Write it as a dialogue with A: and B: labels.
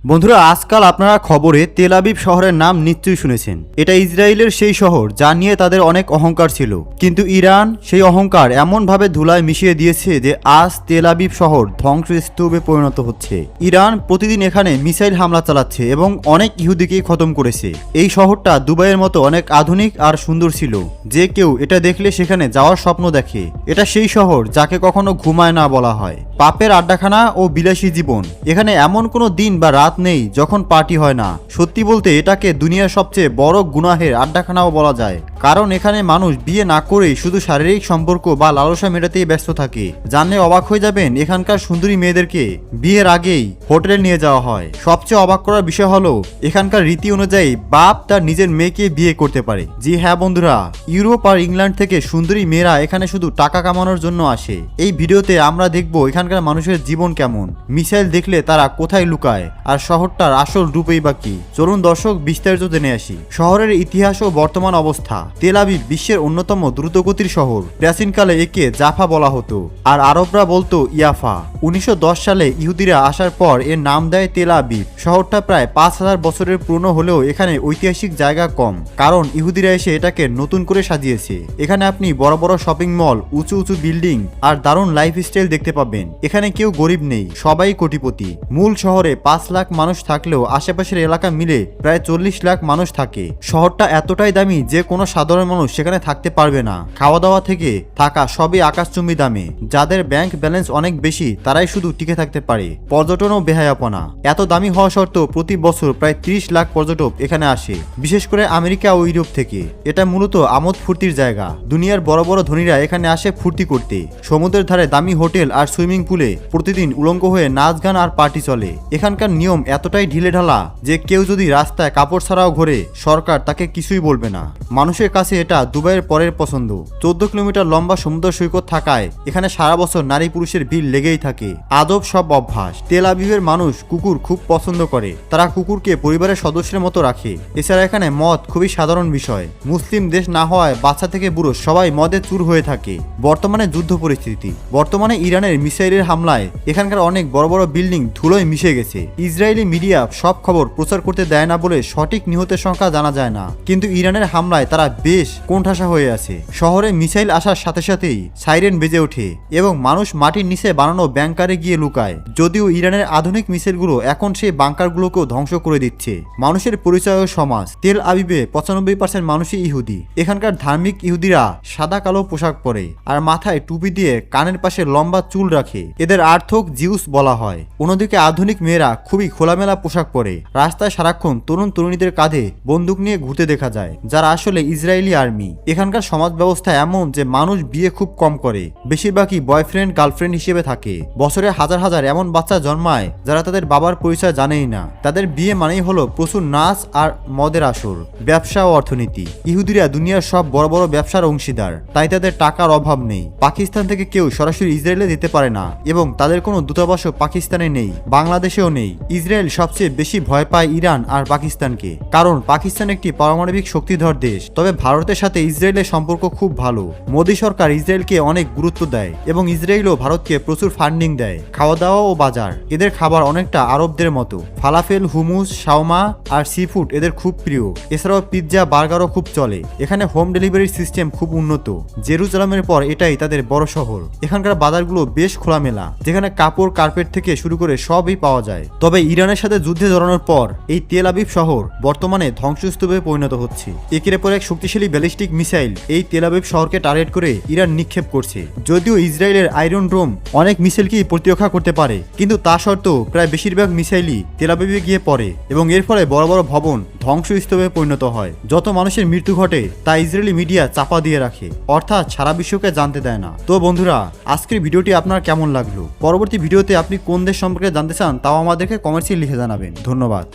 A: বন্ধুরা, আজকাল আপনারা খবরে তেল আবিব শহরের নাম নিশ্চয়ই শুনেছেন। এটা ইসরায়েলের সেই শহর যা নিয়ে তাদের অনেক অহংকার ছিল, কিন্তু ইরান সেই অহংকার এমনভাবে ধুলায় মিশিয়ে দিয়েছে যে আজ তেল আবিব শহর ধ্বংসস্তূপে পরিণত হচ্ছে। ইরান প্রতিদিন এখানে মিসাইল হামলা চালাচ্ছে এবং অনেক ইহুদিকে খতম করেছে। এই শহরটা দুবাইয়ের মতো অনেক আধুনিক আর সুন্দর ছিল, যে কেউ এটা দেখলে সেখানে যাওয়ার স্বপ্ন দেখে। এটা সেই শহর যাকে কখনো ঘুমায় না বলা হয়। পাপের আড্ডাখানা ও বিলাসী জীবন। এখানে এমন কোনো দিন বা রাত নেই যখন পার্টি হয় না। সত্যি বলতে এটাকে দুনিয়ার সবচেয়ে বড় গুনাহের আড্ডাখানাও বলা যায়, কারণ এখানে মানুষ বিয়ে না করেই শুধু শারীরিক সম্পর্ক বা লালসা মেটাতেই ব্যস্ত থাকে। জানলে অবাক হয়ে যাবেন, এখানকার সুন্দরী মেয়েদেরকে বিয়ের আগেই হোটেলে নিয়ে যাওয়া হয়। সবচেয়ে অবাক করার বিষয় হলো এখানকার রীতি অনুযায়ী বাপ তার নিজের মেয়েকে বিয়ে করতে পারে। জি হ্যাঁ বন্ধুরা, ইউরোপ আর ইংল্যান্ড থেকে সুন্দরী মেয়েরা এখানে শুধু টাকা কামানোর জন্য আসে। এই ভিডিওতে আমরা দেখব এখানকার মানুষের জীবন কেমন, মিসাইল দেখলে তারা কোথায় লুকায়, আর শহরটার আসল রূপেই বা কি। চলুন দর্শক, বিস্তারিত জেনে আসি শহরের ইতিহাস ও বর্তমান অবস্থা। তেল আবিব বিশ্বের অন্যতম দ্রুতগতির শহর। প্রাচীনকালে একে জাফা বলা হতো, আর আরবরা বলতো ইয়াফা। 1910 সালে ইহুদিরা আসার পর এর নাম দেয় তেল আবিব। শহরটা প্রায় 5000 বছরের পুরনো হলেও এখানে ঐতিহাসিক জায়গা কম, কারণ ইহুদিরা এসে এটাকে নতুন করে সাজিয়েছে। এখানে আপনি বড় বড় শপিং মল, উঁচু উঁচু বিল্ডিং আর দারুণ লাইফস্টাইল দেখতে পাবেন। এখানে কেউ গরিব নেই, সবাই কোটিপতি। মূল শহরে 5 লাখ মানুষ থাকলেও আশেপাশের এলাকা মিলে প্রায় 40 লাখ মানুষ থাকে। শহরটা এতটাই দামি যে কোনো সাধারণ মানুষ সেখানে থাকতে পারবে না। খাওয়া দাওয়া থেকে থাকা সবই আকাশচুম্বী দামে। যাদের ব্যাংক ব্যালেন্স অনেক বেশি তারাই শুধু টিকে থাকতে পারে। পর্যটন ও বেহায়াপনা। এত দামি হওয়া সত্ত্বেও প্রতি বছর প্রায় 30 লাখ পর্যটক এখানে আসে, বিশেষ করে আমেরিকা ও ইউরোপ থেকে। এটা মূলত আমোদ ফুর্তির জায়গা। দুনিয়ার বড় বড় ধনীরা এখানে আসে ফুর্তি করতে। সমুদ্রের ধারে দামি হোটেল আর সুইমিং পুলে প্রতিদিন উলঙ্গ হয়ে নাচ গান আর পার্টি চলে। এখানকার নিয়ম এতটাই ঢিলেঢালা যে কেউ যদি রাস্তায় কাপড় ছাড়াও ঘোরে, সরকার তাকে কিছুই বলবে না। মানুষের কাছে এটা দুবাইয়ের পরের পছন্দ। 14 কিলোমিটার লম্বা সমুদ্র সৈকত থাকায় এখানে সারা বছর নারী পুরুষের ভিড় লেগেই থাকে। আদব সব অভ্যাস। তেল আবিবের মানুষ কুকুর খুব পছন্দ করে। তারা কুকুরকে পরিবারের সদস্যের মতো রাখে। এছাড়া এখানে মদ খুবই সাধারণ বিষয়। মুসলিম দেশ না হওয়ায় বাচ্চা থেকে বুড়ো সবাই মদে চুর হয়ে থাকে। বর্তমানে যুদ্ধ পরিস্থিতি। বর্তমানে ইরানের মিসাইলের হামলায় এখানকার অনেক বড় বড় বিল্ডিং ধুলোয় মিশে গেছে। ইসরায়েলি মিডিয়া সব খবর প্রচার করতে দেয় না বলে সঠিক নিহতের সংখ্যা জানা যায় না, কিন্তু ইরানের হামলায় তারা বেশ কোণঠাসা হয়ে আছে। শহরে মিসাইল আসার সাথে সাথেই সাইরেন বেজে ওঠে এবং মানুষ মাটির নিচে বানানো ব্যাংকারে গিয়ে লুকায়। যদিও ইরানের আধুনিক মিসাইলগুলো এখন সেই বাংকারগুলোকেও ধ্বংস করে দিচ্ছে। মানুষের পরিচয় ও সমাজ। তেল আবিবে 95% মানুষই ইহুদি। এখানকার ধার্মিক ইহুদিরা সাদা কালো পোশাক পরে আর মাথায় টুপি দিয়ে কানের পাশে লম্বা চুল রাখে। এদের আর্থক জিউস বলা হয়। অন্যদিকে আধুনিক মেয়েরা খুবই খোলামেলা পোশাক পরে। রাস্তায় সারাক্ষণ তরুণ তরুণীদের কাঁধে বন্দুক নিয়ে ঘুরতে দেখা যায়, যারা আসলে ইসরায়েলি আর্মি। এখানকার সমাজ ব্যবস্থা এমন যে মানুষ বিয়ে খুব কম করে, বেশিরভাগই বয়ফ্রেন্ড গার্লফ্রেন্ড হিসেবে থাকে। বছরে হাজার হাজার এমন বাচ্চা জন্মায় যারা তাদের বাবার পরিচয় জানেই না। তাদের বিয়ে মানেই হলো প্রচুর নাচ আর মদের আসর। ব্যবসা ও অর্থনীতি। ইহুদিরা দুনিয়ার সব বড় বড় ব্যবসার অংশীদার, তাই তাদের টাকার অভাব নেই। পাকিস্তান থেকে কেউ সরাসরি ইসরায়েলে যেতে পারে না এবং তাদের কোনো দূতাবাসও পাকিস্তানে নেই, বাংলাদেশেও নেই। ইসরায়েল সবচেয়ে বেশি ভয় পায় ইরান আর পাকিস্তানকে, কারণ পাকিস্তান একটি পারমাণবিক শক্তিধর দেশ। তবে ভারতের সাথে ইসরায়েলের সম্পর্ক খুব ভালো। মোদী সরকার ইসরায়েলকে অনেক গুরুত্ব দেয় এবং ইসরায়েলও ভারতকে প্রচুর ফান্ডিং দেয়। খাওয়া দাওয়া ও বাজার। এদের খাবার অনেকটা আরবদের মতো। ফালাফেল, হুমুস, শাওমা আর সি ফুড এদের খুব প্রিয়। এছাড়াও পিৎজা, বার্গারও খুব চলে। এখানে হোম ডেলিভারি সিস্টেম খুব উন্নত। জেরুজালেমের পর এটাই তাদের বড় শহর। এখানকার বাজারগুলো বেশ খোলামেলা, যেখানে কাপড়, কার্পেট থেকে শুরু করে সবই পাওয়া যায়। তবে ইরানের সাথে যুদ্ধে জড়ানোর পর এই তেল আবিব শহর বর্তমানে ধ্বংসস্তূপে পরিণত হচ্ছে। একের পর এক শক্তিশালী ব্যালিস্টিক মিসাইল এই তেল আবিব শহরকে টার্গেট করে ইরান নিক্ষেপ করছে। যদিও ইসরায়েলের আয়রন ডোম অনেক মিসাইলকেই প্রতিরক্ষা করতে পারে, কিন্তু তা সত্ত্বেও প্রায় বেশিরভাগ মিসাইলই তেল আবিবে গিয়ে পড়ে এবং এর ফলে বড় বড় ভবন ধ্বংসস্তূপে পরিণত হয়। যত মানুষের মৃত্যু ঘটে তা ইসরায়েলি মিডিয়া চাপা দিয়ে রাখে, অর্থাৎ সারা বিশ্বকে জানতে দেয় না। তো বন্ধুরা, আজকের ভিডিওটি আপনার কেমন লাগলো? পরবর্তী ভিডিওতে আপনি কোন দেশ সম্পর্কে জানতে চান তাও আমাদেরকে কমেন্টসে লিখে জানাবেন। ধন্যবাদ।